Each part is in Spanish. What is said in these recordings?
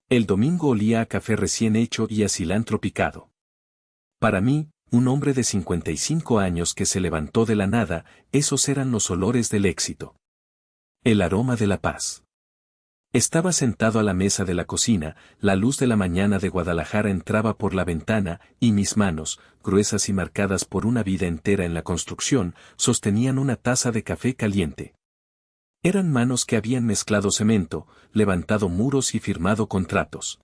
El domingo olía a café recién hecho y a cilantro picado. Para mí, un hombre de 55 años que se levantó de la nada, esos eran los olores del éxito. El aroma de la paz. Estaba sentado a la mesa de la cocina, la luz de la mañana de Guadalajara entraba por la ventana, y mis manos, gruesas y marcadas por una vida entera en la construcción, sostenían una taza de café caliente. Eran manos que habían mezclado cemento, levantado muros y firmado contratos.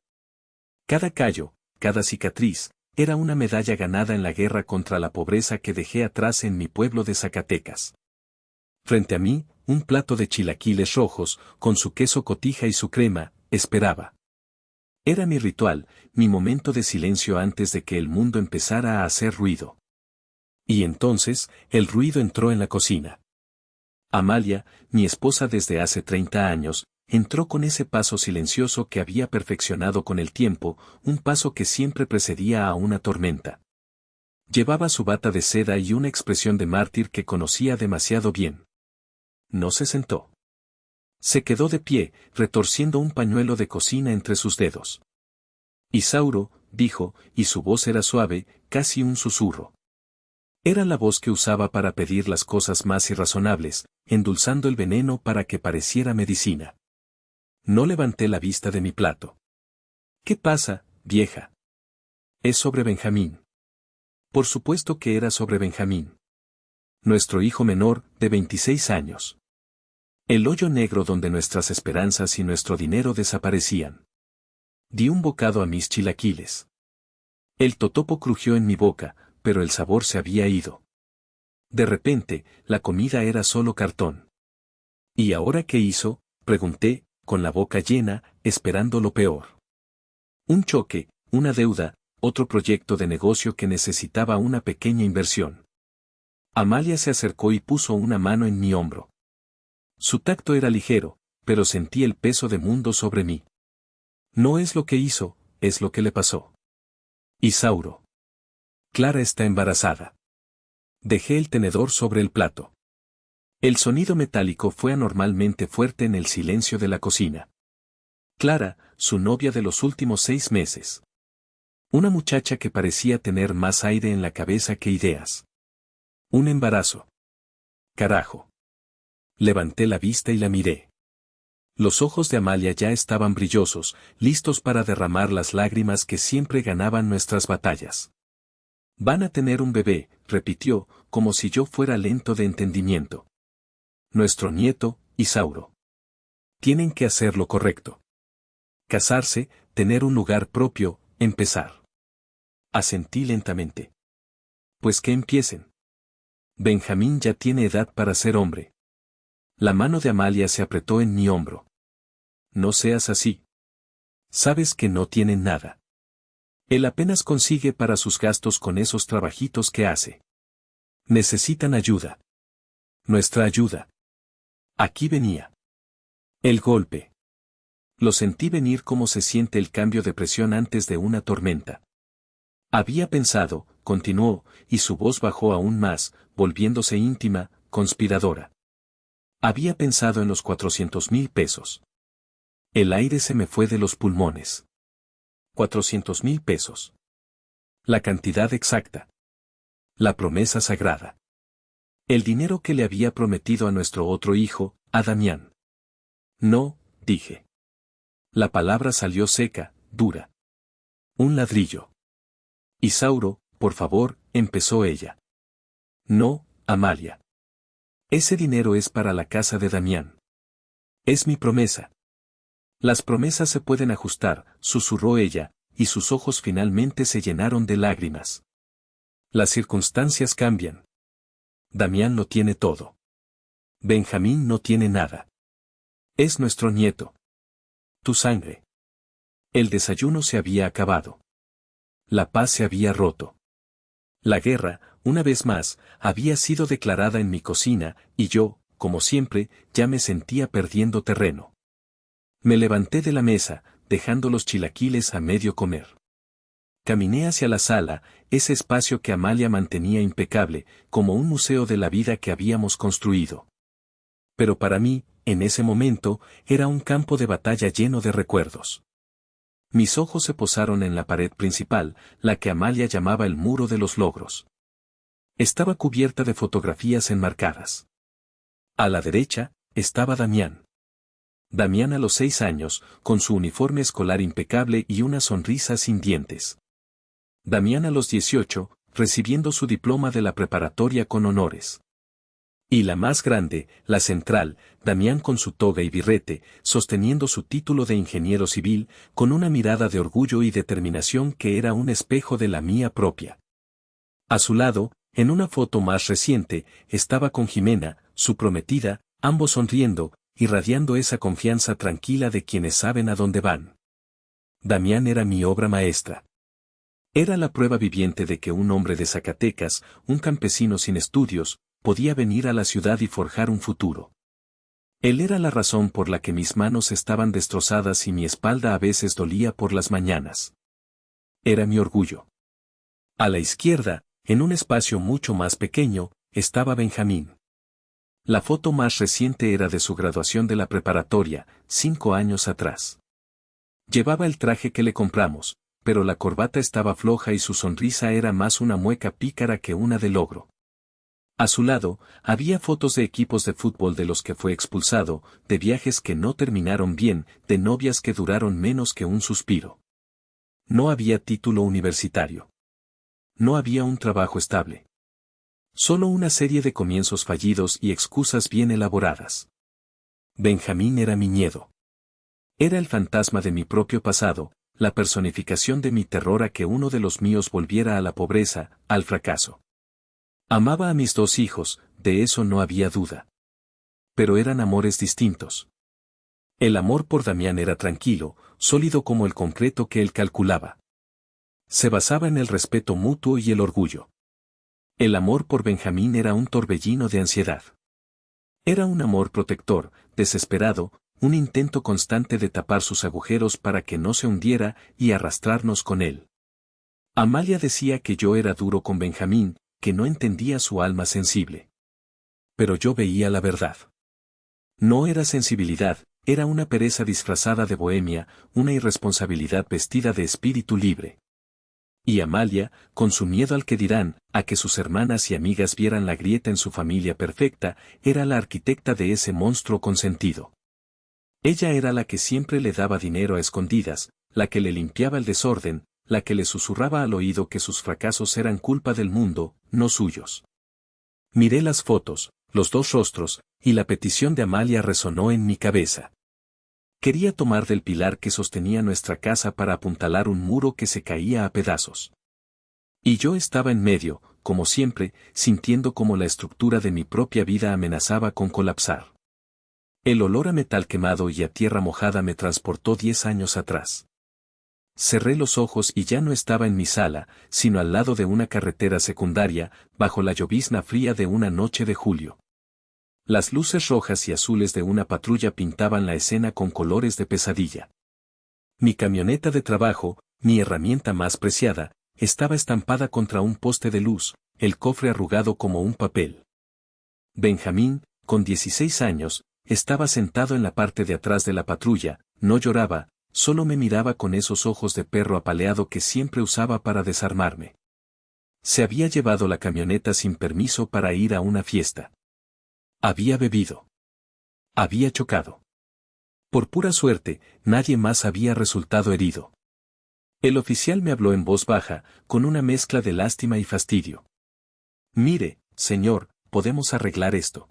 Cada callo, cada cicatriz, era una medalla ganada en la guerra contra la pobreza que dejé atrás en mi pueblo de Zacatecas. Frente a mí, un plato de chilaquiles rojos, con su queso cotija y su crema, esperaba. Era mi ritual, mi momento de silencio antes de que el mundo empezara a hacer ruido. Y entonces, el ruido entró en la cocina. Amalia, mi esposa desde hace 30 años, entró con ese paso silencioso que había perfeccionado con el tiempo, un paso que siempre precedía a una tormenta. Llevaba su bata de seda y una expresión de mártir que conocía demasiado bien. No se sentó. Se quedó de pie, retorciendo un pañuelo de cocina entre sus dedos. Isauro, dijo, y su voz era suave, casi un susurro. Era la voz que usaba para pedir las cosas más irrazonables, endulzando el veneno para que pareciera medicina. No levanté la vista de mi plato. ¿Qué pasa, vieja? Es sobre Benjamín. Por supuesto que era sobre Benjamín. Nuestro hijo menor, de 26 años. El hoyo negro donde nuestras esperanzas y nuestro dinero desaparecían. Di un bocado a mis chilaquiles. El totopo crujió en mi boca, pero el sabor se había ido. De repente, la comida era solo cartón. ¿Y ahora qué hizo?, pregunté, con la boca llena, esperando lo peor. Un choque, una deuda, otro proyecto de negocio que necesitaba una pequeña inversión. Amalia se acercó y puso una mano en mi hombro. Su tacto era ligero, pero sentí el peso de mundo sobre mí. No es lo que hizo, es lo que le pasó. Isauro. Clara está embarazada. Dejé el tenedor sobre el plato. El sonido metálico fue anormalmente fuerte en el silencio de la cocina. Clara, su novia de los últimos 6 meses. Una muchacha que parecía tener más aire en la cabeza que ideas. Un embarazo. Carajo. Levanté la vista y la miré. Los ojos de Amalia ya estaban brillosos, listos para derramar las lágrimas que siempre ganaban nuestras batallas. Van a tener un bebé, repitió, como si yo fuera lento de entendimiento. Nuestro nieto, Isauro. Tienen que hacer lo correcto. Casarse, tener un lugar propio, empezar. Asentí lentamente. Pues que empiecen. Benjamín ya tiene edad para ser hombre. La mano de Amalia se apretó en mi hombro. No seas así. Sabes que no tienen nada. Él apenas consigue para sus gastos con esos trabajitos que hace. Necesitan ayuda. Nuestra ayuda. Aquí venía. El golpe. Lo sentí venir como se siente el cambio de presión antes de una tormenta. Había pensado, continuó, y su voz bajó aún más, volviéndose íntima, conspiradora. Había pensado en los 400,000 pesos. El aire se me fue de los pulmones. 400,000 pesos. La cantidad exacta. La promesa sagrada. El dinero que le había prometido a nuestro otro hijo, a Damián. No, dije. La palabra salió seca, dura. Un ladrillo. Isauro, por favor, empezó ella. No, Amalia. Ese dinero es para la casa de Damián. Es mi promesa. Las promesas se pueden ajustar, susurró ella, y sus ojos finalmente se llenaron de lágrimas. Las circunstancias cambian. Damián lo tiene todo. Benjamín no tiene nada. Es nuestro nieto. Tu sangre. El desayuno se había acabado. La paz se había roto. La guerra, una vez más, había sido declarada en mi cocina, y yo, como siempre, ya me sentía perdiendo terreno. Me levanté de la mesa, dejando los chilaquiles a medio comer. Caminé hacia la sala, ese espacio que Amalia mantenía impecable, como un museo de la vida que habíamos construido. Pero para mí, en ese momento, era un campo de batalla lleno de recuerdos. Mis ojos se posaron en la pared principal, la que Amalia llamaba el muro de los logros. Estaba cubierta de fotografías enmarcadas. A la derecha, estaba Damián. Damián a los 6 años, con su uniforme escolar impecable y una sonrisa sin dientes. Damián a los 18, recibiendo su diploma de la preparatoria con honores. Y la más grande, la central, Damián con su toga y birrete, sosteniendo su título de ingeniero civil, con una mirada de orgullo y determinación que era un espejo de la mía propia. A su lado, en una foto más reciente, estaba con Jimena, su prometida, ambos sonriendo, irradiando esa confianza tranquila de quienes saben a dónde van. Damián era mi obra maestra. Era la prueba viviente de que un hombre de Zacatecas, un campesino sin estudios, podía venir a la ciudad y forjar un futuro. Él era la razón por la que mis manos estaban destrozadas y mi espalda a veces dolía por las mañanas. Era mi orgullo. A la izquierda, en un espacio mucho más pequeño, estaba Benjamín. La foto más reciente era de su graduación de la preparatoria, 5 años atrás. Llevaba el traje que le compramos, pero la corbata estaba floja y su sonrisa era más una mueca pícara que una de logro. A su lado, había fotos de equipos de fútbol de los que fue expulsado, de viajes que no terminaron bien, de novias que duraron menos que un suspiro. No había título universitario. No había un trabajo estable. Solo una serie de comienzos fallidos y excusas bien elaboradas. Benjamín era mi miedo. Era el fantasma de mi propio pasado, la personificación de mi terror a que uno de los míos volviera a la pobreza, al fracaso. Amaba a mis 2 hijos, de eso no había duda. Pero eran amores distintos. El amor por Damián era tranquilo, sólido como el concreto que él calculaba. Se basaba en el respeto mutuo y el orgullo. El amor por Benjamín era un torbellino de ansiedad. Era un amor protector, desesperado, un intento constante de tapar sus agujeros para que no se hundiera y arrastrarnos con él. Amalia decía que yo era duro con Benjamín, que no entendía su alma sensible. Pero yo veía la verdad. No era sensibilidad, era una pereza disfrazada de bohemia, una irresponsabilidad vestida de espíritu libre. Y Amalia, con su miedo al que dirán, a que sus hermanas y amigas vieran la grieta en su familia perfecta, era la arquitecta de ese monstruo consentido. Ella era la que siempre le daba dinero a escondidas, la que le limpiaba el desorden, la que le susurraba al oído que sus fracasos eran culpa del mundo, no suyos. Miré las fotos, los 2 rostros, y la petición de Amalia resonó en mi cabeza. Quería tomar del pilar que sostenía nuestra casa para apuntalar un muro que se caía a pedazos. Y yo estaba en medio, como siempre, sintiendo como la estructura de mi propia vida amenazaba con colapsar. El olor a metal quemado y a tierra mojada me transportó 10 años atrás. Cerré los ojos y ya no estaba en mi sala, sino al lado de una carretera secundaria, bajo la llovizna fría de una noche de julio. Las luces rojas y azules de una patrulla pintaban la escena con colores de pesadilla. Mi camioneta de trabajo, mi herramienta más preciada, estaba estampada contra un poste de luz, el cofre arrugado como un papel. Benjamín, con 16 años, estaba sentado en la parte de atrás de la patrulla, no lloraba, solo me miraba con esos ojos de perro apaleado que siempre usaba para desarmarme. Se había llevado la camioneta sin permiso para ir a una fiesta. Había bebido. Había chocado. Por pura suerte, nadie más había resultado herido. El oficial me habló en voz baja, con una mezcla de lástima y fastidio. Mire, señor, podemos arreglar esto.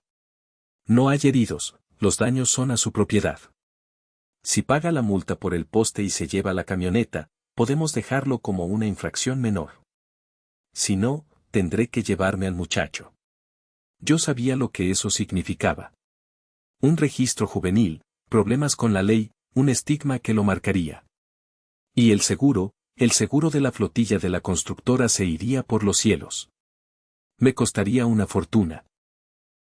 No hay heridos, los daños son a su propiedad. Si paga la multa por el poste y se lleva la camioneta, podemos dejarlo como una infracción menor. Si no, tendré que llevarme al muchacho. Yo sabía lo que eso significaba. Un registro juvenil, problemas con la ley, un estigma que lo marcaría. Y el seguro de la flotilla de la constructora se iría por los cielos. Me costaría una fortuna.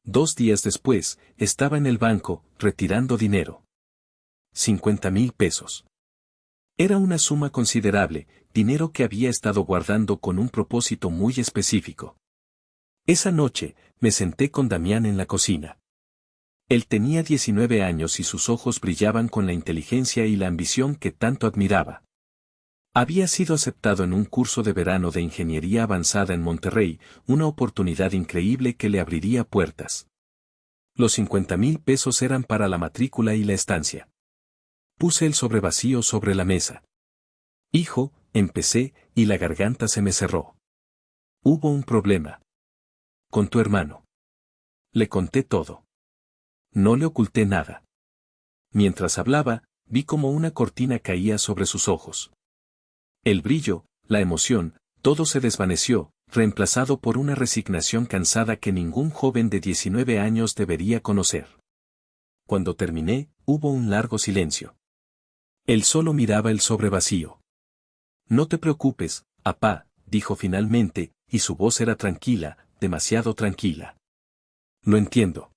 2 días después, estaba en el banco, retirando dinero. 50,000 pesos. Era una suma considerable, dinero que había estado guardando con un propósito muy específico. Esa noche, me senté con Damián en la cocina. Él tenía 19 años y sus ojos brillaban con la inteligencia y la ambición que tanto admiraba. Había sido aceptado en un curso de verano de ingeniería avanzada en Monterrey, una oportunidad increíble que le abriría puertas. Los 50,000 pesos eran para la matrícula y la estancia. Puse el sobrevacío sobre la mesa. Hijo, empecé, y la garganta se me cerró. Hubo un problema. Con tu hermano. Le conté todo. No le oculté nada. Mientras hablaba, vi como una cortina caía sobre sus ojos. El brillo, la emoción, todo se desvaneció, reemplazado por una resignación cansada que ningún joven de 19 años debería conocer. Cuando terminé, hubo un largo silencio. Él solo miraba el sobrevacío. No te preocupes, apá, dijo finalmente, y su voz era tranquila, demasiado tranquila. Lo entiendo.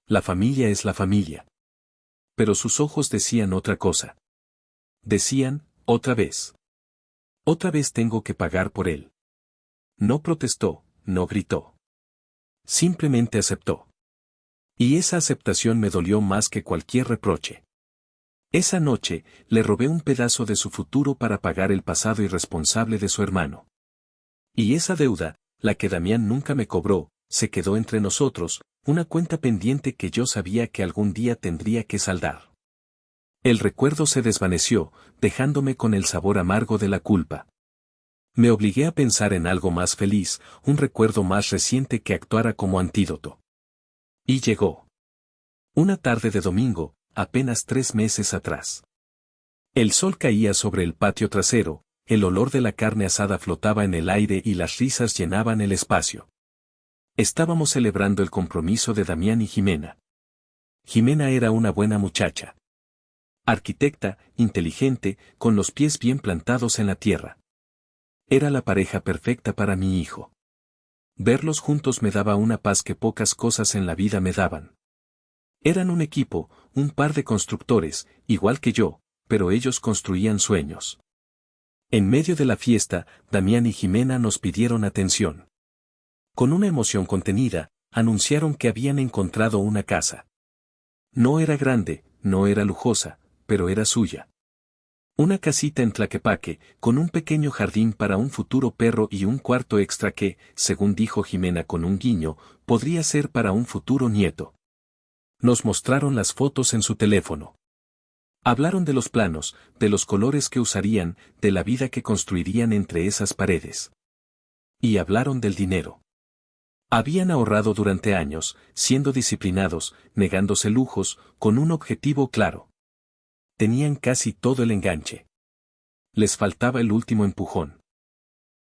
La familia es la familia. Pero sus ojos decían otra cosa. Decían, otra vez. Otra vez tengo que pagar por él. No protestó, no gritó. Simplemente aceptó. Y esa aceptación me dolió más que cualquier reproche. Esa noche, le robé un pedazo de su futuro para pagar el pasado irresponsable de su hermano. Y esa deuda, la que Damián nunca me cobró, se quedó entre nosotros, una cuenta pendiente que yo sabía que algún día tendría que saldar. El recuerdo se desvaneció, dejándome con el sabor amargo de la culpa. Me obligué a pensar en algo más feliz, un recuerdo más reciente que actuara como antídoto. Y llegó. Una tarde de domingo, apenas 3 meses atrás. El sol caía sobre el patio trasero, el olor de la carne asada flotaba en el aire y las risas llenaban el espacio. Estábamos celebrando el compromiso de Damián y Jimena. Jimena era una buena muchacha. Arquitecta, inteligente, con los pies bien plantados en la tierra. Era la pareja perfecta para mi hijo. Verlos juntos me daba una paz que pocas cosas en la vida me daban. Eran un equipo, un par de constructores, igual que yo, pero ellos construían sueños. En medio de la fiesta, Damián y Jimena nos pidieron atención. Con una emoción contenida, anunciaron que habían encontrado una casa. No era grande, no era lujosa, pero era suya. Una casita en Tlaquepaque, con un pequeño jardín para un futuro perro y un cuarto extra que, según dijo Jimena con un guiño, podría ser para un futuro nieto. Nos mostraron las fotos en su teléfono. Hablaron de los planos, de los colores que usarían, de la vida que construirían entre esas paredes. Y hablaron del dinero. Habían ahorrado durante años, siendo disciplinados, negándose lujos, con un objetivo claro. Tenían casi todo el enganche. Les faltaba el último empujón.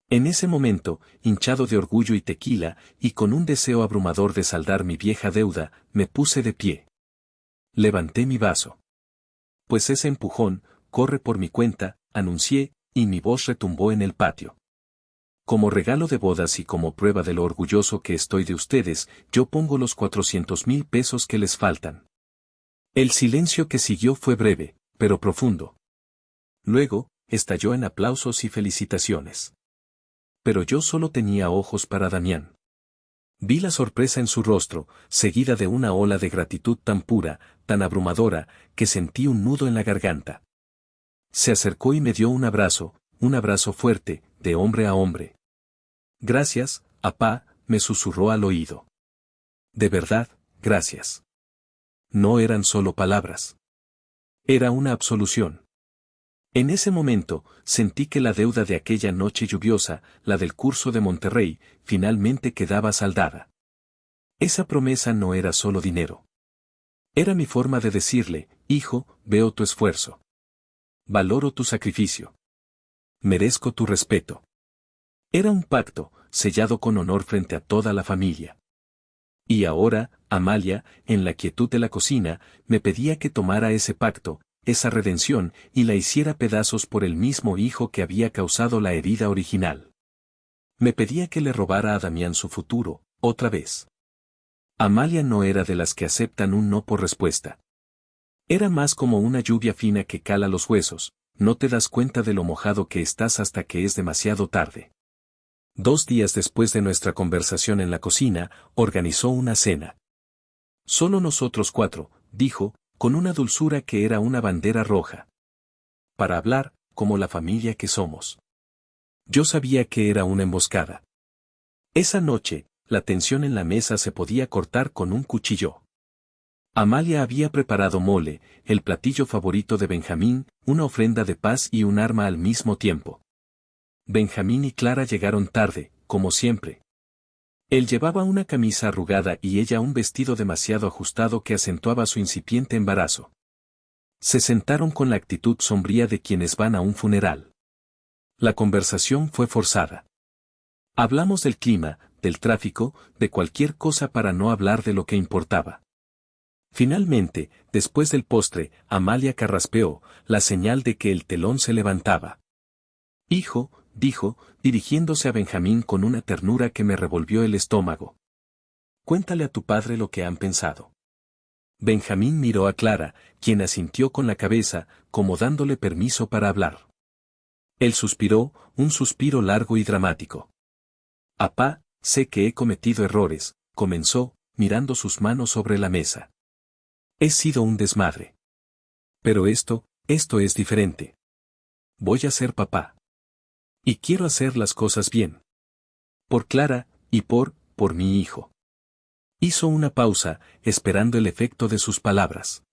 En ese momento, hinchado de orgullo y tequila, y con un deseo abrumador de saldar mi vieja deuda, me puse de pie. Levanté mi vaso. Pues ese empujón, corre por mi cuenta, anuncié, y mi voz retumbó en el patio. Como regalo de bodas y como prueba de lo orgulloso que estoy de ustedes, yo pongo los 400,000 pesos que les faltan. El silencio que siguió fue breve, pero profundo. Luego, estalló en aplausos y felicitaciones. Pero yo solo tenía ojos para Damián. Vi la sorpresa en su rostro, seguida de una ola de gratitud tan pura, tan abrumadora, que sentí un nudo en la garganta. Se acercó y me dio un abrazo fuerte, de hombre a hombre. Gracias, apá, me susurró al oído. De verdad, gracias. No eran solo palabras. Era una absolución. En ese momento, sentí que la deuda de aquella noche lluviosa, la del curso de Monterrey, finalmente quedaba saldada. Esa promesa no era solo dinero. Era mi forma de decirle, hijo, veo tu esfuerzo. Valoro tu sacrificio. Merezco tu respeto. Era un pacto, sellado con honor frente a toda la familia. Y ahora, Amalia, en la quietud de la cocina, me pedía que tomara ese pacto, esa redención, y la hiciera pedazos por el mismo hijo que había causado la herida original. Me pedía que le robara a Damián su futuro, otra vez. Amalia no era de las que aceptan un no por respuesta. Era más como una lluvia fina que cala los huesos, no te das cuenta de lo mojado que estás hasta que es demasiado tarde. 2 días después de nuestra conversación en la cocina, organizó una cena. Solo nosotros 4, dijo, con una dulzura que era una bandera roja. Para hablar, como la familia que somos. Yo sabía que era una emboscada. Esa noche, la tensión en la mesa se podía cortar con un cuchillo. Amalia había preparado mole, el platillo favorito de Benjamín, una ofrenda de paz y un arma al mismo tiempo. Benjamín y Clara llegaron tarde, como siempre. Él llevaba una camisa arrugada y ella un vestido demasiado ajustado que acentuaba su incipiente embarazo. Se sentaron con la actitud sombría de quienes van a un funeral. La conversación fue forzada. Hablamos del clima, del tráfico, de cualquier cosa para no hablar de lo que importaba. Finalmente, después del postre, Amalia carraspeó, la señal de que el telón se levantaba. Hijo, dijo, dirigiéndose a Benjamín con una ternura que me revolvió el estómago. Cuéntale a tu padre lo que han pensado. Benjamín miró a Clara, quien asintió con la cabeza, como dándole permiso para hablar. Él suspiró, un suspiro largo y dramático. Apá, sé que he cometido errores, comenzó, mirando sus manos sobre la mesa. He sido un desmadre. Pero esto es diferente. Voy a ser papá. Y quiero hacer las cosas bien. Por Clara, y por mi hijo. Hizo una pausa, esperando el efecto de sus palabras.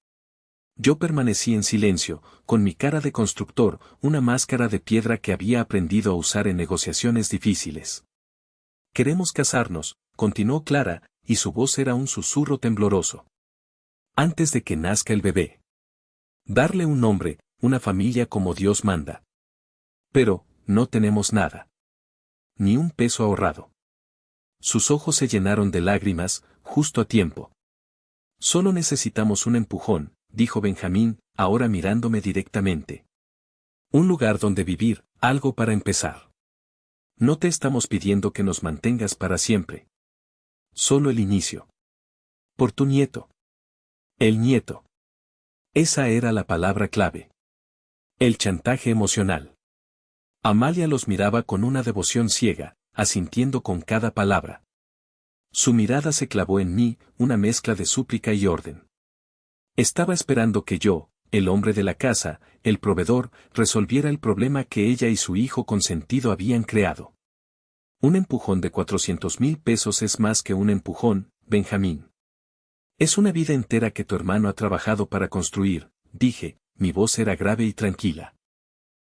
Yo permanecí en silencio, con mi cara de constructor, una máscara de piedra que había aprendido a usar en negociaciones difíciles. Queremos casarnos, continuó Clara, y su voz era un susurro tembloroso. Antes de que nazca el bebé. Darle un nombre, una familia como Dios manda. Pero, no tenemos nada. Ni un peso ahorrado. Sus ojos se llenaron de lágrimas, justo a tiempo. Solo necesitamos un empujón, dijo Benjamín, ahora mirándome directamente. Un lugar donde vivir, algo para empezar. No te estamos pidiendo que nos mantengas para siempre. Solo el inicio. Por tu nieto. El nieto. Esa era la palabra clave. El chantaje emocional. Amalia los miraba con una devoción ciega, asintiendo con cada palabra. Su mirada se clavó en mí, una mezcla de súplica y orden. Estaba esperando que yo, el hombre de la casa, el proveedor, resolviera el problema que ella y su hijo consentido habían creado. Un empujón de 400,000 pesos es más que un empujón, Benjamín. Es una vida entera que tu hermano ha trabajado para construir, dije, mi voz era grave y tranquila.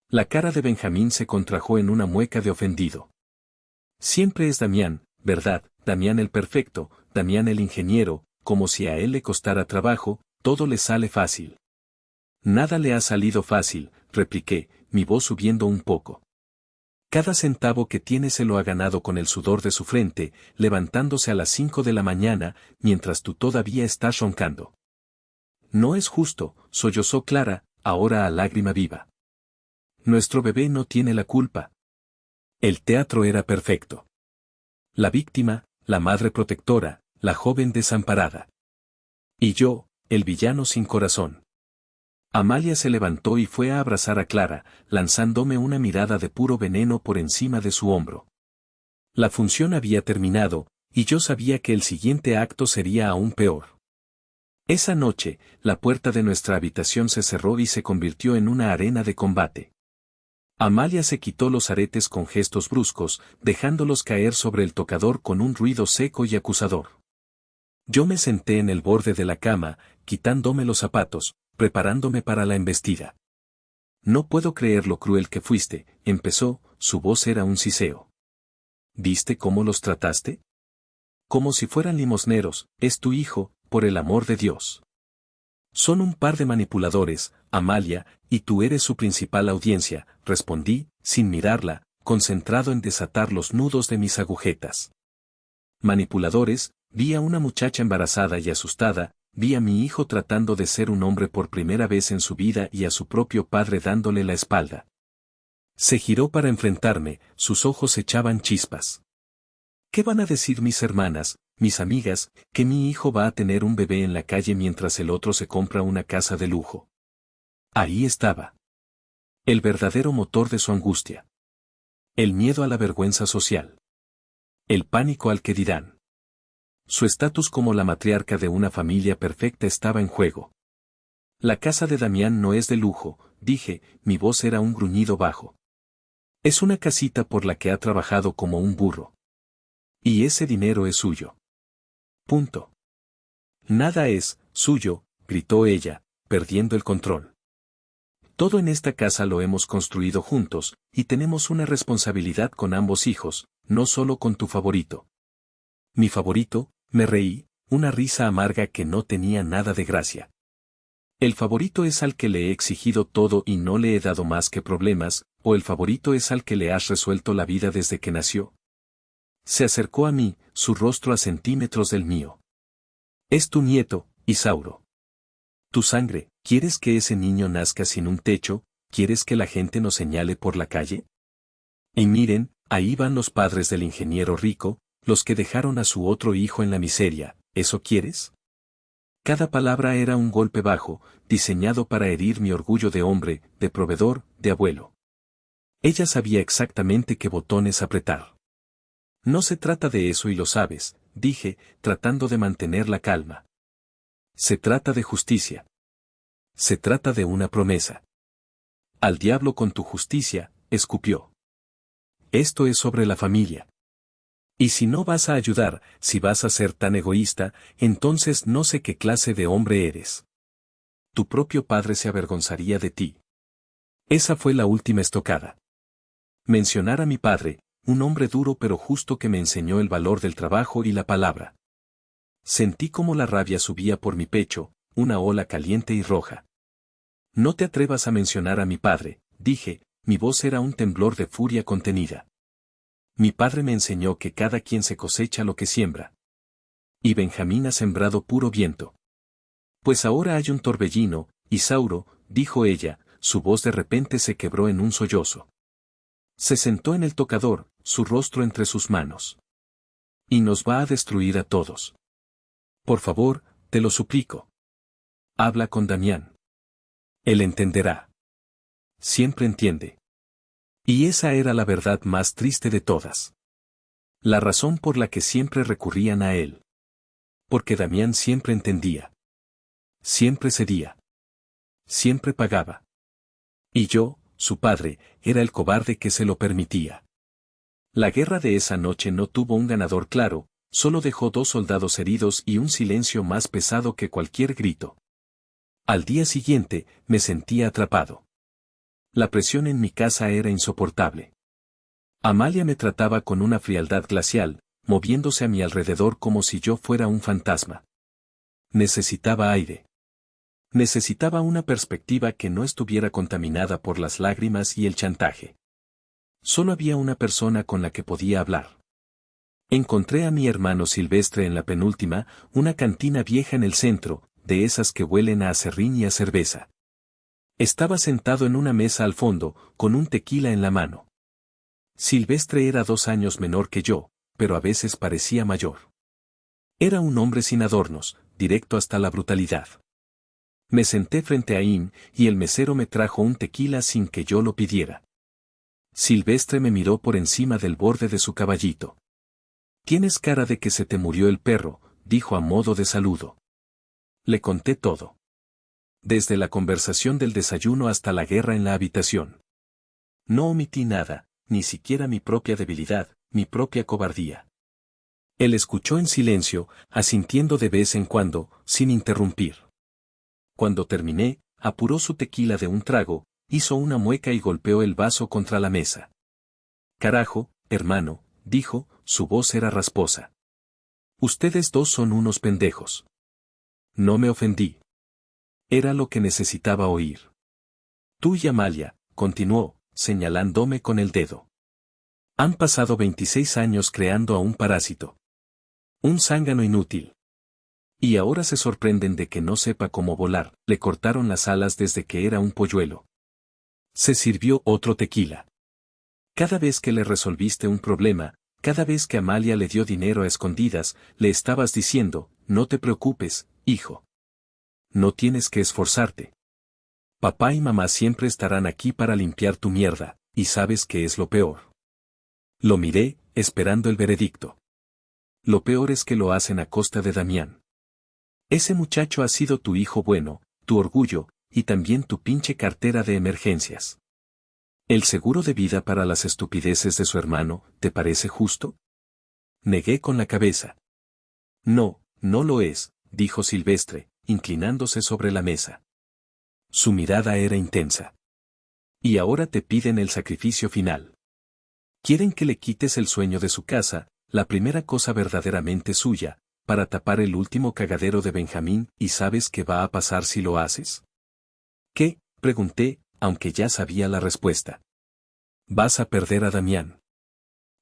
La cara de Benjamín se contrajo en una mueca de ofendido. Siempre es Damián, ¿verdad? Damián el perfecto, Damián el ingeniero, como si a él le costara trabajo, todo le sale fácil. Nada le ha salido fácil, repliqué, mi voz subiendo un poco. Cada centavo que tiene se lo ha ganado con el sudor de su frente, levantándose a las 5 de la mañana, mientras tú todavía estás roncando. No es justo, sollozó Clara, ahora a lágrima viva. Nuestro bebé no tiene la culpa. El teatro era perfecto. La víctima, la madre protectora, la joven desamparada. Y yo, el villano sin corazón. Amalia se levantó y fue a abrazar a Clara, lanzándome una mirada de puro veneno por encima de su hombro. La función había terminado, y yo sabía que el siguiente acto sería aún peor. Esa noche, la puerta de nuestra habitación se cerró y se convirtió en una arena de combate. Amalia se quitó los aretes con gestos bruscos, dejándolos caer sobre el tocador con un ruido seco y acusador. Yo me senté en el borde de la cama, quitándome los zapatos, preparándome para la embestida. No puedo creer lo cruel que fuiste, empezó, su voz era un siseo. ¿Viste cómo los trataste? Como si fueran limosneros, es tu hijo, por el amor de Dios. Son un par de manipuladores, Amalia, y tú eres su principal audiencia, respondí, sin mirarla, concentrado en desatar los nudos de mis agujetas. Manipuladores, vi a una muchacha embarazada y asustada, vi a mi hijo tratando de ser un hombre por primera vez en su vida y a su propio padre dándole la espalda. Se giró para enfrentarme, sus ojos echaban chispas. ¿Qué van a decir mis hermanas, mis amigas, que mi hijo va a tener un bebé en la calle mientras el otro se compra una casa de lujo? Ahí estaba. El verdadero motor de su angustia. El miedo a la vergüenza social. El pánico al que dirán. Su estatus como la matriarca de una familia perfecta estaba en juego. La casa de Damián no es de lujo, dije, mi voz era un gruñido bajo. Es una casita por la que ha trabajado como un burro. Y ese dinero es suyo. Punto. Nada es suyo, gritó ella, perdiendo el control. Todo en esta casa lo hemos construido juntos, y tenemos una responsabilidad con ambos hijos, no solo con tu favorito. Mi favorito, me reí, una risa amarga que no tenía nada de gracia. El favorito es al que le he exigido todo y no le he dado más que problemas, o el favorito es al que le has resuelto la vida desde que nació. Se acercó a mí, su rostro a centímetros del mío. Es tu nieto, Isauro. Tu sangre, ¿quieres que ese niño nazca sin un techo? ¿Quieres que la gente nos señale por la calle? Y miren, ahí van los padres del ingeniero rico, los que dejaron a su otro hijo en la miseria, ¿eso quieres? Cada palabra era un golpe bajo, diseñado para herir mi orgullo de hombre, de proveedor, de abuelo. Ella sabía exactamente qué botones apretar. No se trata de eso y lo sabes, dije, tratando de mantener la calma. Se trata de justicia. Se trata de una promesa. Al diablo con tu justicia, escupió. Esto es sobre la familia. Y si no vas a ayudar, si vas a ser tan egoísta, entonces no sé qué clase de hombre eres. Tu propio padre se avergonzaría de ti. Esa fue la última estocada. Mencionar a mi padre, un hombre duro pero justo que me enseñó el valor del trabajo y la palabra. Sentí como la rabia subía por mi pecho, una ola caliente y roja. No te atrevas a mencionar a mi padre, dije, mi voz era un temblor de furia contenida. Mi padre me enseñó que cada quien se cosecha lo que siembra. Y Benjamín ha sembrado puro viento. Pues ahora hay un torbellino, Isauro, dijo ella, su voz de repente se quebró en un sollozo. Se sentó en el tocador, su rostro entre sus manos. Y nos va a destruir a todos. Por favor, te lo suplico. Habla con Damián. Él entenderá. Siempre entiende. Y esa era la verdad más triste de todas. La razón por la que siempre recurrían a él. Porque Damián siempre entendía. Siempre cedía. Siempre pagaba. Y yo, su padre, era el cobarde que se lo permitía. La guerra de esa noche no tuvo un ganador claro, solo dejó 2 soldados heridos y un silencio más pesado que cualquier grito. Al día siguiente, me sentía atrapado. La presión en mi casa era insoportable. Amalia me trataba con una frialdad glacial, moviéndose a mi alrededor como si yo fuera un fantasma. Necesitaba aire. Necesitaba una perspectiva que no estuviera contaminada por las lágrimas y el chantaje. Solo había una persona con la que podía hablar. Encontré a mi hermano Silvestre en la penúltima, una cantina vieja en el centro, de esas que huelen a aserrín y a cerveza. Estaba sentado en una mesa al fondo, con un tequila en la mano. Silvestre era 2 años menor que yo, pero a veces parecía mayor. Era un hombre sin adornos, directo hasta la brutalidad. Me senté frente a Im, y el mesero me trajo un tequila sin que yo lo pidiera. Silvestre me miró por encima del borde de su caballito. Tienes cara de que se te murió el perro, dijo a modo de saludo. Le conté todo. Desde la conversación del desayuno hasta la guerra en la habitación. No omití nada, ni siquiera mi propia debilidad, mi propia cobardía. Él escuchó en silencio, asintiendo de vez en cuando, sin interrumpir. Cuando terminé, apuró su tequila de un trago, hizo una mueca y golpeó el vaso contra la mesa. Carajo, hermano, dijo, su voz era rasposa. Ustedes dos son unos pendejos. No me ofendí. Era lo que necesitaba oír. Tú y Amalia, continuó, señalándome con el dedo. Han pasado 26 años creando a un parásito. Un zángano inútil. Y ahora se sorprenden de que no sepa cómo volar, le cortaron las alas desde que era un polluelo. Se sirvió otro tequila. Cada vez que le resolviste un problema, cada vez que Amalia le dio dinero a escondidas, le estabas diciendo, no te preocupes, hijo. No tienes que esforzarte. Papá y mamá siempre estarán aquí para limpiar tu mierda, y sabes qué es lo peor. Lo miré, esperando el veredicto. Lo peor es que lo hacen a costa de Damián. Ese muchacho ha sido tu hijo bueno, tu orgullo, y también tu pinche cartera de emergencias. ¿El seguro de vida para las estupideces de su hermano, te parece justo? Negué con la cabeza. No, no lo es, dijo Silvestre, inclinándose sobre la mesa. Su mirada era intensa. Y ahora te piden el sacrificio final. Quieren que le quites el sueño de su casa, la primera cosa verdaderamente suya, para tapar el último cagadero de Benjamín, ¿y sabes qué va a pasar si lo haces? ¿Qué? Pregunté, aunque ya sabía la respuesta. Vas a perder a Damián.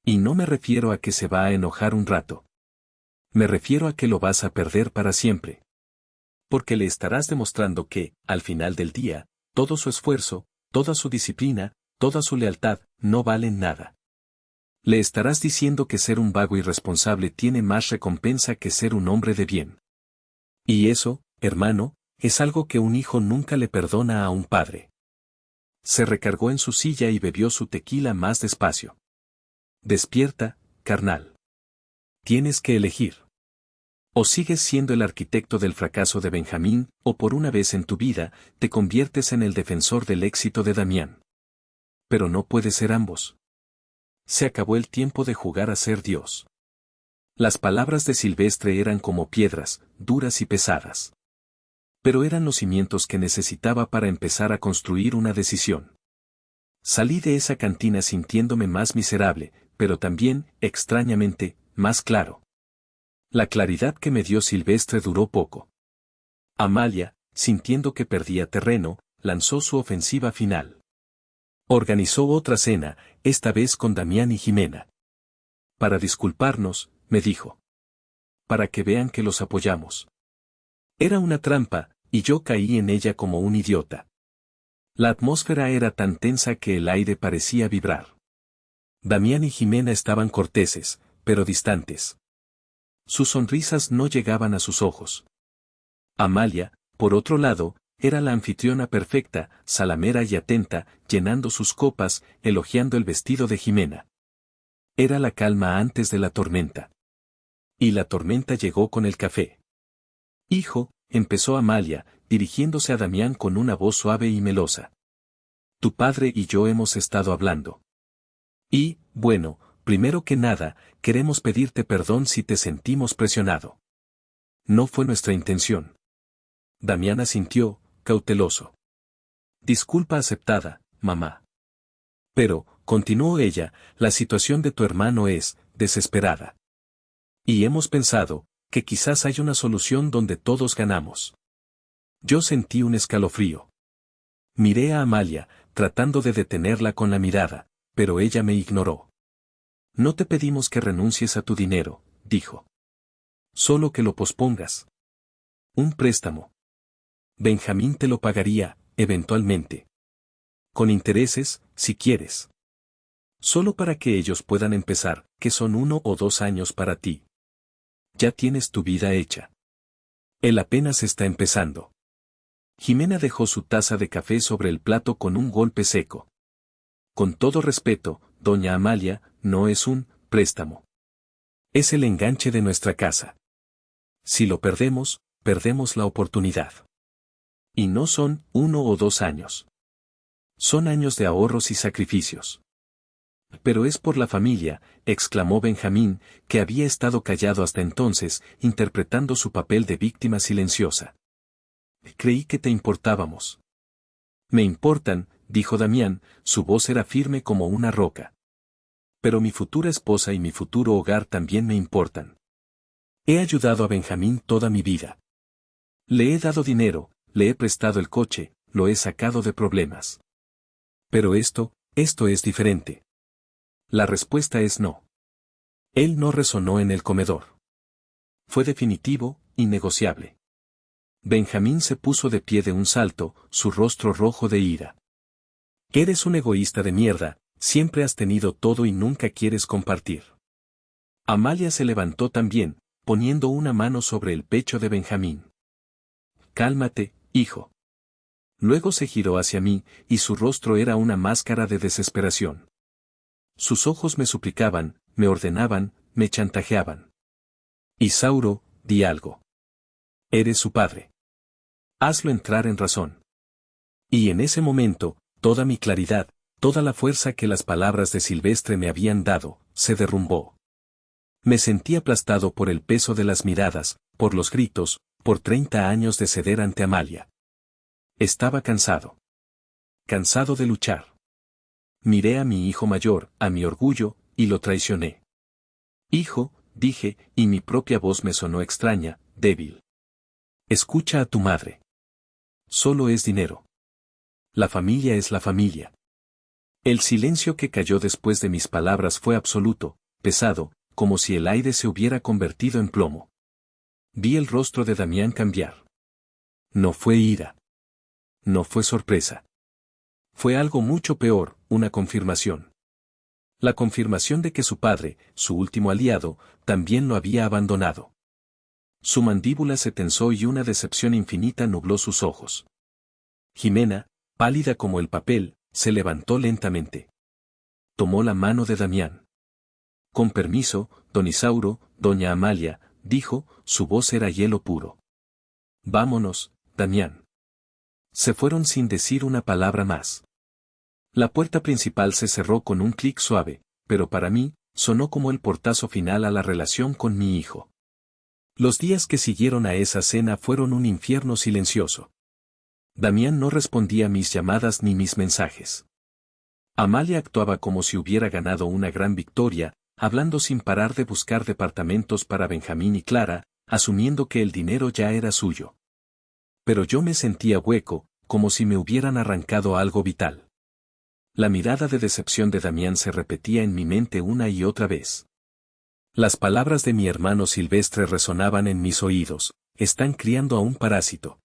Y no me refiero a que se va a enojar un rato. Me refiero a que lo vas a perder para siempre. Porque le estarás demostrando que, al final del día, todo su esfuerzo, toda su disciplina, toda su lealtad, no valen nada. Le estarás diciendo que ser un vago irresponsable tiene más recompensa que ser un hombre de bien. Y eso, hermano, es algo que un hijo nunca le perdona a un padre. Se recargó en su silla y bebió su tequila más despacio. Despierta, carnal. Tienes que elegir. O sigues siendo el arquitecto del fracaso de Benjamín, o por una vez en tu vida, te conviertes en el defensor del éxito de Damián. Pero no puede ser ambos. Se acabó el tiempo de jugar a ser Dios. Las palabras de Silvestre eran como piedras, duras y pesadas. Pero eran los cimientos que necesitaba para empezar a construir una decisión. Salí de esa cantina sintiéndome más miserable, pero también, extrañamente, más claro. La claridad que me dio Silvestre duró poco. Amalia, sintiendo que perdía terreno, lanzó su ofensiva final. Organizó otra cena, esta vez con Damián y Jimena. Para disculparnos, me dijo. Para que vean que los apoyamos. Era una trampa, y yo caí en ella como un idiota. La atmósfera era tan tensa que el aire parecía vibrar. Damián y Jimena estaban corteses, pero distantes. Sus sonrisas no llegaban a sus ojos. Amalia, por otro lado, era la anfitriona perfecta, salamera y atenta, llenando sus copas, elogiando el vestido de Jimena. Era la calma antes de la tormenta. Y la tormenta llegó con el café. Hijo, empezó Amalia, dirigiéndose a Damián con una voz suave y melosa. Tu padre y yo hemos estado hablando. Y, bueno, primero que nada, queremos pedirte perdón si te sentimos presionado. No fue nuestra intención. Damián asintió, cauteloso. Disculpa aceptada, mamá. Pero, continuó ella, la situación de tu hermano es, desesperada. Y hemos pensado, que quizás hay una solución donde todos ganamos. Yo sentí un escalofrío. Miré a Amalia, tratando de detenerla con la mirada, pero ella me ignoró. No te pedimos que renuncies a tu dinero, dijo. Solo que lo pospongas. Un préstamo. Benjamín te lo pagaría, eventualmente. Con intereses, si quieres. Solo para que ellos puedan empezar, que son 1 o 2 años para ti. Ya tienes tu vida hecha. Él apenas está empezando. Jimena dejó su taza de café sobre el plato con un golpe seco. Con todo respeto, doña Amalia, no es un préstamo. Es el enganche de nuestra casa. Si lo perdemos, perdemos la oportunidad. Y no son 1 o 2 años. Son años de ahorros y sacrificios. Pero es por la familia, exclamó Benjamín, que había estado callado hasta entonces, interpretando su papel de víctima silenciosa. Creí que te importábamos. Me importan, dijo Damián, su voz era firme como una roca. Pero mi futura esposa y mi futuro hogar también me importan. He ayudado a Benjamín toda mi vida. Le he dado dinero, le he prestado el coche, lo he sacado de problemas. Pero esto es diferente. La respuesta es no. Él no resonó en el comedor. Fue definitivo, innegociable. Benjamín se puso de pie de un salto, su rostro rojo de ira. Eres un egoísta de mierda, siempre has tenido todo y nunca quieres compartir. Amalia se levantó también, poniendo una mano sobre el pecho de Benjamín. Cálmate, hijo. Luego se giró hacia mí, y su rostro era una máscara de desesperación. Sus ojos me suplicaban, me ordenaban, me chantajeaban. Isauro, di algo. Eres su padre. Hazlo entrar en razón. Y en ese momento, toda mi claridad, toda la fuerza que las palabras de Silvestre me habían dado, se derrumbó. Me sentí aplastado por el peso de las miradas, por los gritos, por 30 años de ceder ante Amalia. Estaba cansado. Cansado de luchar. Miré a mi hijo mayor, a mi orgullo, y lo traicioné. Hijo, dije, y mi propia voz me sonó extraña, débil. Escucha a tu madre. Solo es dinero. La familia es la familia. El silencio que cayó después de mis palabras fue absoluto, pesado, como si el aire se hubiera convertido en plomo. Vi el rostro de Damián cambiar. No fue ira. No fue sorpresa. Fue algo mucho peor, una confirmación. La confirmación de que su padre, su último aliado, también lo había abandonado. Su mandíbula se tensó y una decepción infinita nubló sus ojos. Jimena, pálida como el papel, se levantó lentamente. Tomó la mano de Damián. Con permiso, don Isauro, doña Amalia, dijo, su voz era hielo puro. Vámonos, Damián. Se fueron sin decir una palabra más. La puerta principal se cerró con un clic suave, pero para mí, sonó como el portazo final a la relación con mi hijo. Los días que siguieron a esa cena fueron un infierno silencioso. Damián no respondía mis llamadas ni mis mensajes. Amalia actuaba como si hubiera ganado una gran victoria, hablando sin parar de buscar departamentos para Benjamín y Clara, asumiendo que el dinero ya era suyo. Pero yo me sentía hueco, como si me hubieran arrancado algo vital. La mirada de decepción de Damián se repetía en mi mente una y otra vez. Las palabras de mi hermano Silvestre resonaban en mis oídos, están criando a un parásito.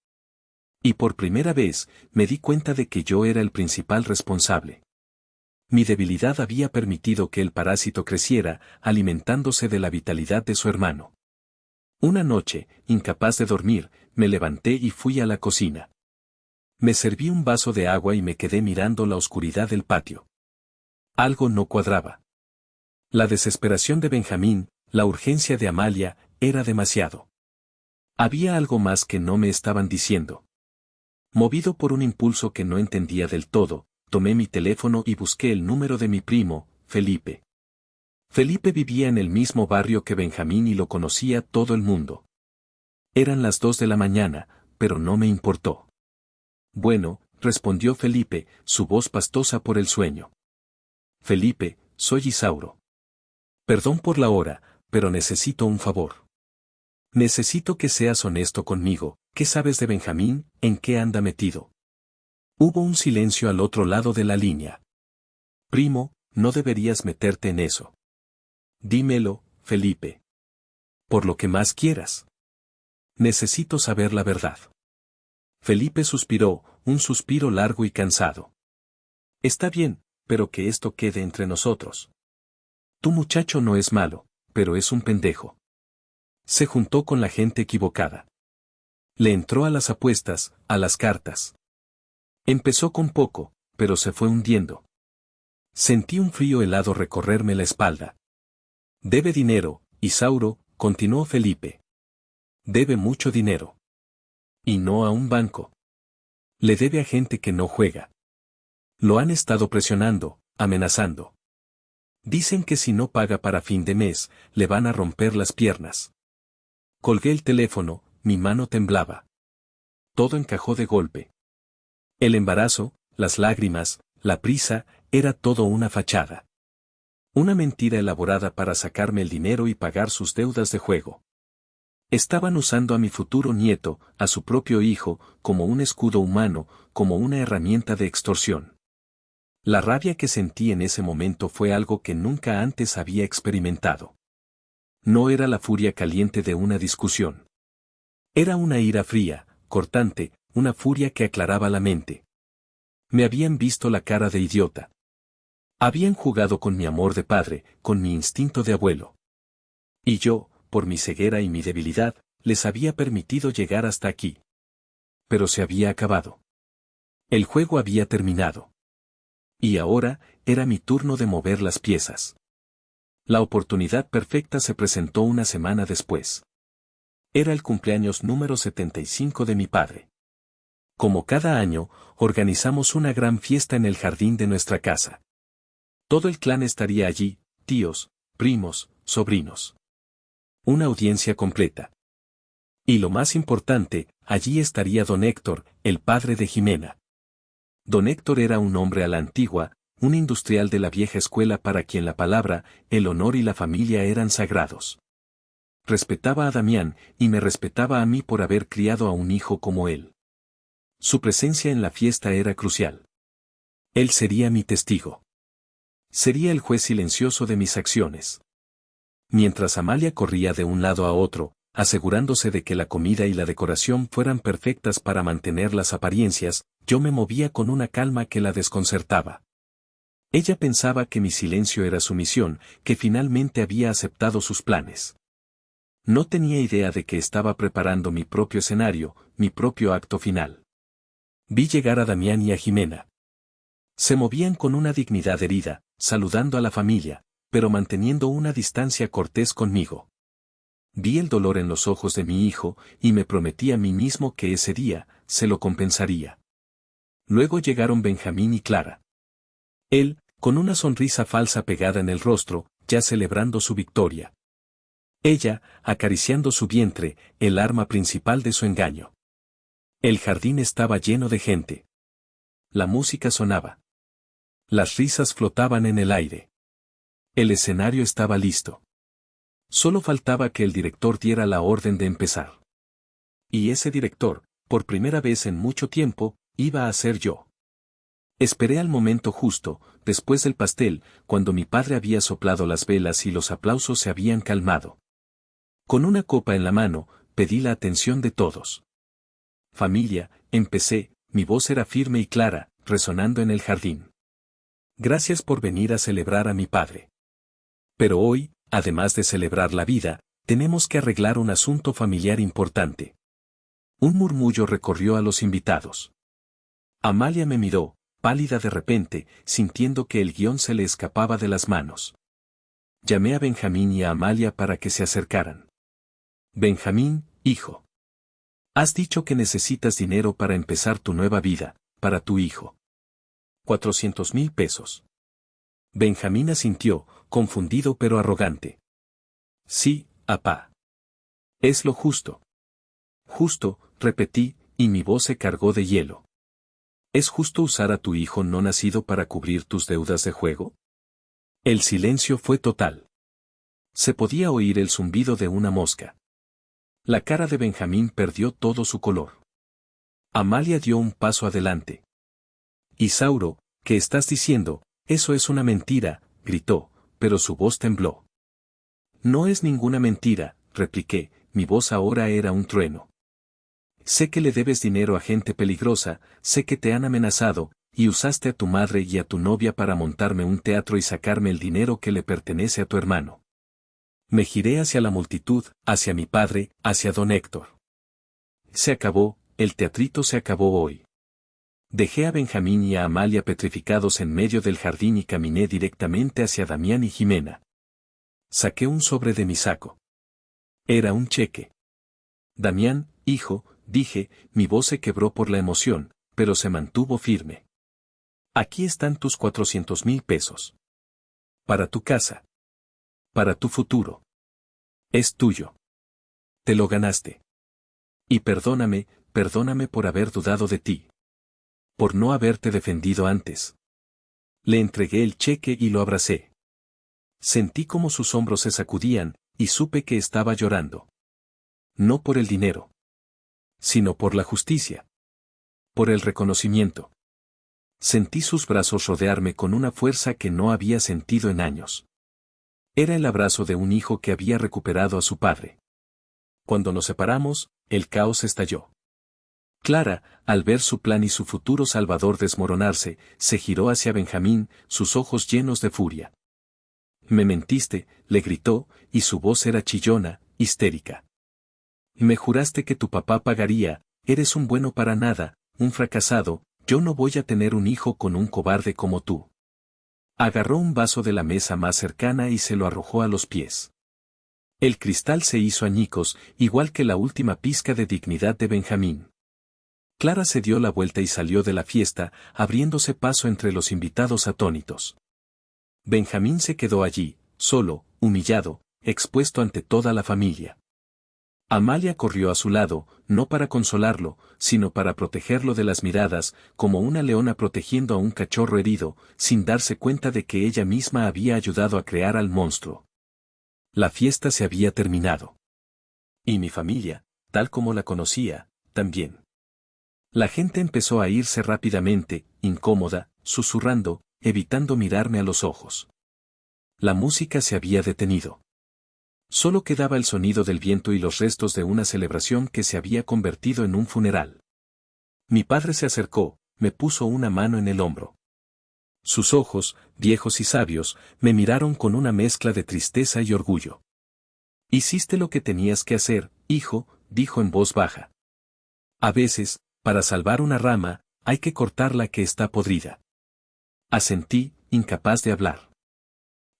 Y por primera vez, me di cuenta de que yo era el principal responsable. Mi debilidad había permitido que el parásito creciera, alimentándose de la vitalidad de su hermano. Una noche, incapaz de dormir, me levanté y fui a la cocina. Me serví un vaso de agua y me quedé mirando la oscuridad del patio. Algo no cuadraba. La desesperación de Benjamín, la urgencia de Amalia, era demasiado. Había algo más que no me estaban diciendo. Movido por un impulso que no entendía del todo, tomé mi teléfono y busqué el número de mi primo, Felipe. Felipe vivía en el mismo barrio que Benjamín y lo conocía todo el mundo. Eran las 2 de la mañana, pero no me importó. Bueno, respondió Felipe, su voz pastosa por el sueño. Felipe, soy Isauro. Perdón por la hora, pero necesito un favor. Necesito que seas honesto conmigo, ¿qué sabes de Benjamín, en qué anda metido? Hubo un silencio al otro lado de la línea. Primo, no deberías meterte en eso. Dímelo, Felipe. Por lo que más quieras. Necesito saber la verdad. Felipe suspiró, un suspiro largo y cansado. Está bien, pero que esto quede entre nosotros. Tu muchacho no es malo, pero es un pendejo. Se juntó con la gente equivocada. Le entró a las apuestas, a las cartas. Empezó con poco, pero se fue hundiendo. Sentí un frío helado recorrerme la espalda. Debe dinero, Isauro, continuó Felipe. Debe mucho dinero. Y no a un banco. Le debe a gente que no juega. Lo han estado presionando, amenazando. Dicen que si no paga para fin de mes, le van a romper las piernas. Colgué el teléfono, mi mano temblaba. Todo encajó de golpe. El embarazo, las lágrimas, la prisa, era todo una fachada. Una mentira elaborada para sacarme el dinero y pagar sus deudas de juego. Estaban usando a mi futuro nieto, a su propio hijo, como un escudo humano, como una herramienta de extorsión. La rabia que sentí en ese momento fue algo que nunca antes había experimentado. No era la furia caliente de una discusión. Era una ira fría, cortante, una furia que aclaraba la mente. Me habían visto la cara de idiota. Habían jugado con mi amor de padre, con mi instinto de abuelo. Y yo, por mi ceguera y mi debilidad, les había permitido llegar hasta aquí. Pero se había acabado. El juego había terminado. Y ahora, era mi turno de mover las piezas. La oportunidad perfecta se presentó una semana después. Era el cumpleaños número 75 de mi padre. Como cada año, organizamos una gran fiesta en el jardín de nuestra casa. Todo el clan estaría allí, tíos, primos, sobrinos. Una audiencia completa. Y lo más importante, allí estaría don Héctor, el padre de Jimena. Don Héctor era un hombre a la antigua, un industrial de la vieja escuela para quien la palabra, el honor y la familia eran sagrados. Respetaba a Damián, y me respetaba a mí por haber criado a un hijo como él. Su presencia en la fiesta era crucial. Él sería mi testigo. Sería el juez silencioso de mis acciones. Mientras Amalia corría de un lado a otro, asegurándose de que la comida y la decoración fueran perfectas para mantener las apariencias, yo me movía con una calma que la desconcertaba. Ella pensaba que mi silencio era sumisión, que finalmente había aceptado sus planes. No tenía idea de que estaba preparando mi propio escenario, mi propio acto final. Vi llegar a Damián y a Jimena. Se movían con una dignidad herida, saludando a la familia, pero manteniendo una distancia cortés conmigo. Vi el dolor en los ojos de mi hijo, y me prometí a mí mismo que ese día, se lo compensaría. Luego llegaron Benjamín y Clara. Él, con una sonrisa falsa pegada en el rostro, ya celebrando su victoria. Ella, acariciando su vientre, el arma principal de su engaño. El jardín estaba lleno de gente. La música sonaba. Las risas flotaban en el aire. El escenario estaba listo. Solo faltaba que el director diera la orden de empezar. Y ese director, por primera vez en mucho tiempo, iba a ser yo. Esperé al momento justo, después del pastel, cuando mi padre había soplado las velas y los aplausos se habían calmado. Con una copa en la mano, pedí la atención de todos. Familia, empecé, mi voz era firme y clara, resonando en el jardín. Gracias por venir a celebrar a mi padre. Pero hoy, además de celebrar la vida, tenemos que arreglar un asunto familiar importante. Un murmullo recorrió a los invitados. Amalia me miró, pálida de repente, sintiendo que el guión se le escapaba de las manos. Llamé a Benjamín y a Amalia para que se acercaran. Benjamín, hijo. Has dicho que necesitas dinero para empezar tu nueva vida, para tu hijo. 400,000 pesos. Benjamín asintió, confundido pero arrogante. Sí, apá. Es lo justo. Justo, repetí, y mi voz se cargó de hielo. ¿Es justo usar a tu hijo no nacido para cubrir tus deudas de juego? El silencio fue total. Se podía oír el zumbido de una mosca. La cara de Benjamín perdió todo su color. Amalia dio un paso adelante. Isauro, ¿qué estás diciendo? Eso es una mentira, gritó, pero su voz tembló. No es ninguna mentira, repliqué, mi voz ahora era un trueno. Sé que le debes dinero a gente peligrosa, sé que te han amenazado, y usaste a tu madre y a tu novia para montarme un teatro y sacarme el dinero que le pertenece a tu hermano. Me giré hacia la multitud, hacia mi padre, hacia don Héctor. Se acabó, el teatrito se acabó hoy. Dejé a Benjamín y a Amalia petrificados en medio del jardín y caminé directamente hacia Damián y Jimena. Saqué un sobre de mi saco. Era un cheque. Damián, hijo, dije, mi voz se quebró por la emoción, pero se mantuvo firme. Aquí están tus 400,000 pesos. Para tu casa. Para tu futuro. Es tuyo. Te lo ganaste. Y perdóname, perdóname por haber dudado de ti. Por no haberte defendido antes. Le entregué el cheque y lo abracé. Sentí como sus hombros se sacudían, y supe que estaba llorando. No por el dinero. Sino por la justicia. Por el reconocimiento. Sentí sus brazos rodearme con una fuerza que no había sentido en años. Era el abrazo de un hijo que había recuperado a su padre. Cuando nos separamos, el caos estalló. Clara, al ver su plan y su futuro salvador desmoronarse, se giró hacia Benjamín, sus ojos llenos de furia. Me mentiste, le gritó, y su voz era chillona, histérica. Me juraste que tu papá pagaría, eres un bueno para nada, un fracasado, yo no voy a tener un hijo con un cobarde como tú. Agarró un vaso de la mesa más cercana y se lo arrojó a los pies. El cristal se hizo añicos, igual que la última pizca de dignidad de Benjamín. Clara se dio la vuelta y salió de la fiesta, abriéndose paso entre los invitados atónitos. Benjamín se quedó allí, solo, humillado, expuesto ante toda la familia. Amalia corrió a su lado, no para consolarlo, sino para protegerlo de las miradas, como una leona protegiendo a un cachorro herido, sin darse cuenta de que ella misma había ayudado a crear al monstruo. La fiesta se había terminado. Y mi familia, tal como la conocía, también. La gente empezó a irse rápidamente, incómoda, susurrando, evitando mirarme a los ojos. La música se había detenido. Solo quedaba el sonido del viento y los restos de una celebración que se había convertido en un funeral. Mi padre se acercó, me puso una mano en el hombro. Sus ojos, viejos y sabios, me miraron con una mezcla de tristeza y orgullo. Hiciste lo que tenías que hacer, hijo, dijo en voz baja. A veces, para salvar una rama, hay que cortar la que está podrida. Asentí, incapaz de hablar.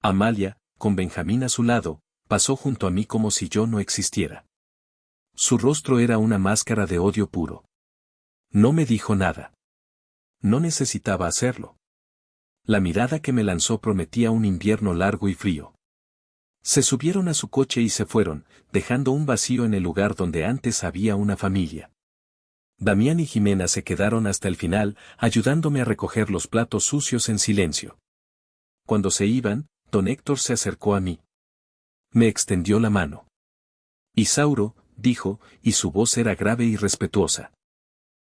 Amalia, con Benjamín a su lado, pasó junto a mí como si yo no existiera. Su rostro era una máscara de odio puro. No me dijo nada. No necesitaba hacerlo. La mirada que me lanzó prometía un invierno largo y frío. Se subieron a su coche y se fueron, dejando un vacío en el lugar donde antes había una familia. Damián y Jimena se quedaron hasta el final, ayudándome a recoger los platos sucios en silencio. Cuando se iban, don Héctor se acercó a mí. Me extendió la mano. Isauro, dijo, y su voz era grave y respetuosa.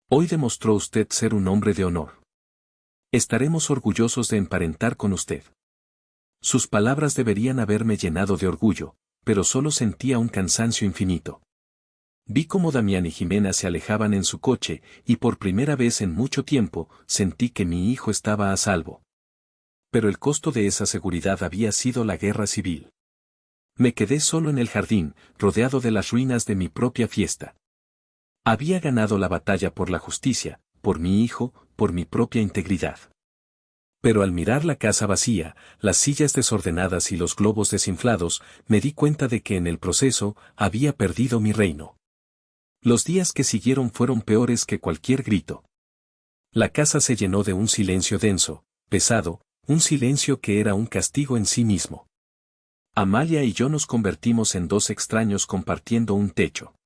Hoy demostró usted ser un hombre de honor. Estaremos orgullosos de emparentar con usted. Sus palabras deberían haberme llenado de orgullo, pero solo sentía un cansancio infinito. Vi cómo Damián y Jimena se alejaban en su coche, y por primera vez en mucho tiempo, sentí que mi hijo estaba a salvo. Pero el costo de esa seguridad había sido la guerra civil. Me quedé solo en el jardín, rodeado de las ruinas de mi propia fiesta. Había ganado la batalla por la justicia, por mi hijo, por mi propia integridad. Pero al mirar la casa vacía, las sillas desordenadas y los globos desinflados, me di cuenta de que en el proceso había perdido mi reino. Los días que siguieron fueron peores que cualquier grito. La casa se llenó de un silencio denso, pesado, un silencio que era un castigo en sí mismo. Amalia y yo nos convertimos en dos extraños compartiendo un techo.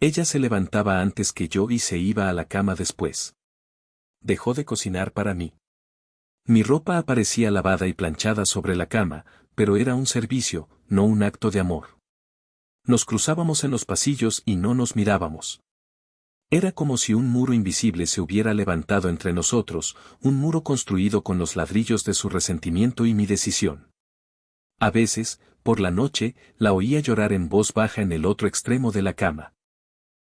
Ella se levantaba antes que yo y se iba a la cama después. Dejó de cocinar para mí. Mi ropa aparecía lavada y planchada sobre la cama, pero era un servicio, no un acto de amor. Nos cruzábamos en los pasillos y no nos mirábamos. Era como si un muro invisible se hubiera levantado entre nosotros, un muro construido con los ladrillos de su resentimiento y mi decisión. A veces, por la noche, la oía llorar en voz baja en el otro extremo de la cama.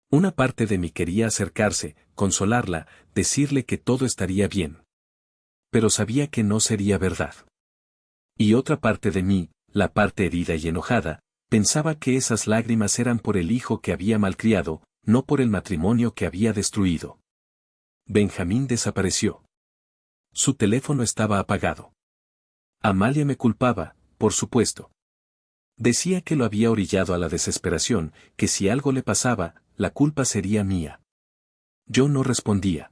Una parte de mí quería acercarse, consolarla, decirle que todo estaría bien. Pero sabía que no sería verdad. Y otra parte de mí, la parte herida y enojada, pensaba que esas lágrimas eran por el hijo que había malcriado, no por el matrimonio que había destruido. Benjamín desapareció. Su teléfono estaba apagado. Amalia me culpaba, por supuesto. Decía que lo había orillado a la desesperación, que si algo le pasaba, la culpa sería mía. Yo no respondía.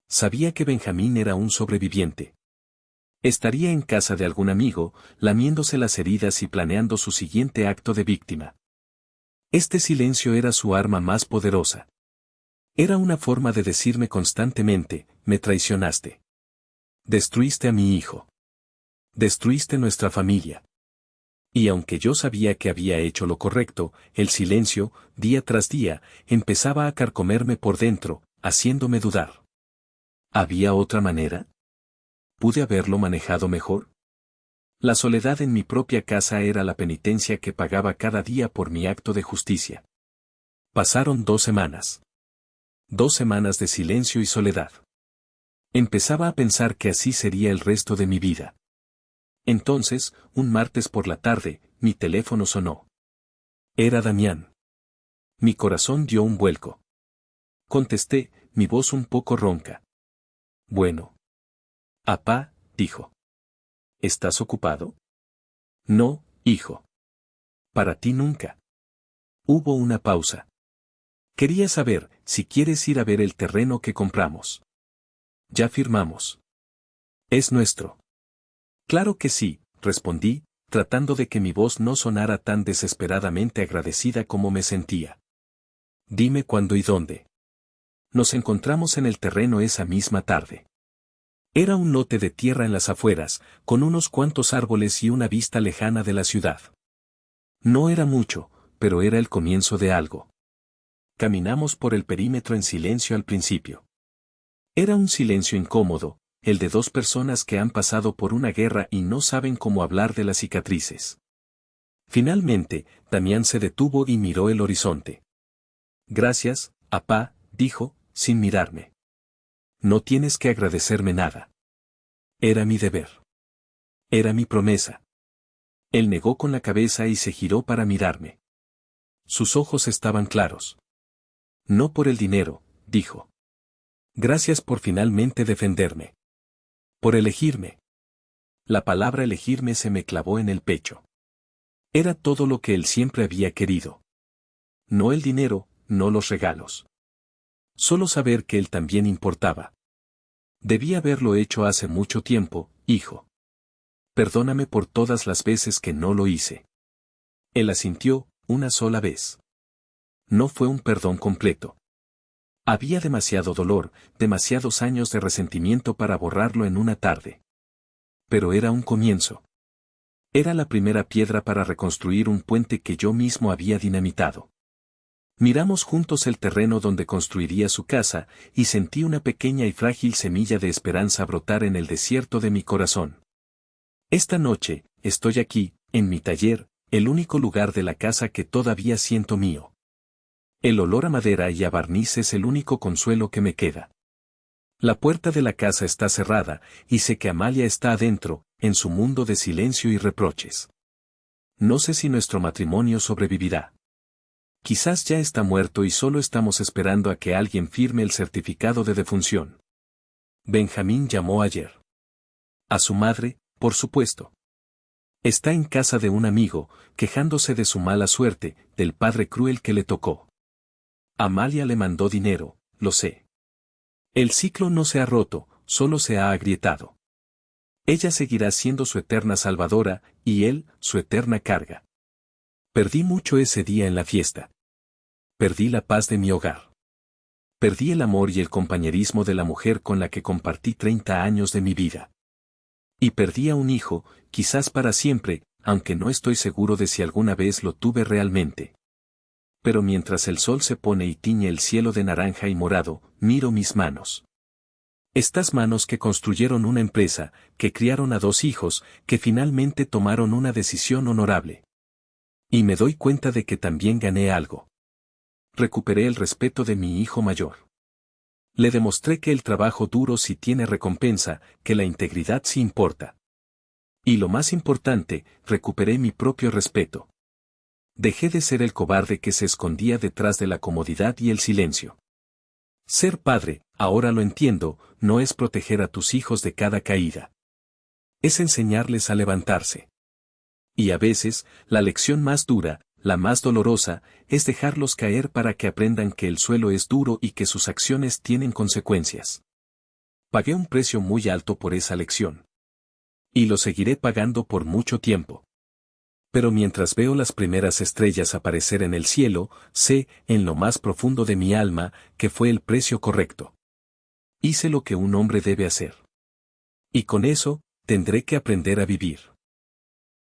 Sabía que Benjamín era un sobreviviente. Estaría en casa de algún amigo, lamiéndose las heridas y planeando su siguiente acto de víctima. Este silencio era su arma más poderosa. Era una forma de decirme constantemente, me traicionaste. Destruiste a mi hijo. Destruiste nuestra familia. Y aunque yo sabía que había hecho lo correcto, el silencio, día tras día, empezaba a carcomerme por dentro, haciéndome dudar. ¿Había otra manera? ¿Pude haberlo manejado mejor? La soledad en mi propia casa era la penitencia que pagaba cada día por mi acto de justicia. Pasaron 2 semanas. 2 semanas de silencio y soledad. Empezaba a pensar que así sería el resto de mi vida. Entonces, un martes por la tarde, mi teléfono sonó. Era Damián. Mi corazón dio un vuelco. Contesté, mi voz un poco ronca. Bueno. Apá, dijo. ¿Estás ocupado? No, hijo. Para ti nunca. Hubo una pausa. Quería saber si quieres ir a ver el terreno que compramos. Ya firmamos. Es nuestro. Claro que sí, respondí, tratando de que mi voz no sonara tan desesperadamente agradecida como me sentía. Dime cuándo y dónde. Nos encontramos en el terreno esa misma tarde. Era un lote de tierra en las afueras, con unos cuantos árboles y una vista lejana de la ciudad. No era mucho, pero era el comienzo de algo. Caminamos por el perímetro en silencio al principio. Era un silencio incómodo, el de dos personas que han pasado por una guerra y no saben cómo hablar de las cicatrices. Finalmente, Damián se detuvo y miró el horizonte. Gracias, apá, dijo, sin mirarme. No tienes que agradecerme nada. Era mi deber. Era mi promesa. Él negó con la cabeza y se giró para mirarme. Sus ojos estaban claros. No por el dinero, dijo. Gracias por finalmente defenderme. Por elegirme. La palabra elegirme se me clavó en el pecho. Era todo lo que él siempre había querido. No el dinero, no los regalos. Solo saber que él también importaba. Debía haberlo hecho hace mucho tiempo, hijo. Perdóname por todas las veces que no lo hice. Él asintió, una sola vez. No fue un perdón completo. Había demasiado dolor, demasiados años de resentimiento para borrarlo en una tarde. Pero era un comienzo. Era la primera piedra para reconstruir un puente que yo mismo había dinamitado. Miramos juntos el terreno donde construiría su casa, y sentí una pequeña y frágil semilla de esperanza brotar en el desierto de mi corazón. Esta noche, estoy aquí, en mi taller, el único lugar de la casa que todavía siento mío. El olor a madera y a barniz es el único consuelo que me queda. La puerta de la casa está cerrada, y sé que Amalia está adentro, en su mundo de silencio y reproches. No sé si nuestro matrimonio sobrevivirá. Quizás ya está muerto y solo estamos esperando a que alguien firme el certificado de defunción. Benjamín llamó ayer. A su madre, por supuesto. Está en casa de un amigo, quejándose de su mala suerte, del padre cruel que le tocó. Amalia le mandó dinero, lo sé. El ciclo no se ha roto, solo se ha agrietado. Ella seguirá siendo su eterna salvadora, y él, su eterna carga. Perdí mucho ese día en la fiesta. Perdí la paz de mi hogar. Perdí el amor y el compañerismo de la mujer con la que compartí 30 años de mi vida. Y perdí a un hijo, quizás para siempre, aunque no estoy seguro de si alguna vez lo tuve realmente. Pero mientras el sol se pone y tiñe el cielo de naranja y morado, miro mis manos. Estas manos que construyeron una empresa, que criaron a 2 hijos, que finalmente tomaron una decisión honorable. Y me doy cuenta de que también gané algo. Recuperé el respeto de mi hijo mayor. Le demostré que el trabajo duro sí tiene recompensa, que la integridad sí importa. Y lo más importante, recuperé mi propio respeto. Dejé de ser el cobarde que se escondía detrás de la comodidad y el silencio. Ser padre, ahora lo entiendo, no es proteger a tus hijos de cada caída. Es enseñarles a levantarse. Y a veces, la lección más dura, la más dolorosa, es dejarlos caer para que aprendan que el suelo es duro y que sus acciones tienen consecuencias. Pagué un precio muy alto por esa lección. Y lo seguiré pagando por mucho tiempo. Pero mientras veo las primeras estrellas aparecer en el cielo, sé, en lo más profundo de mi alma, que fue el precio correcto. Hice lo que un hombre debe hacer. Y con eso, tendré que aprender a vivir.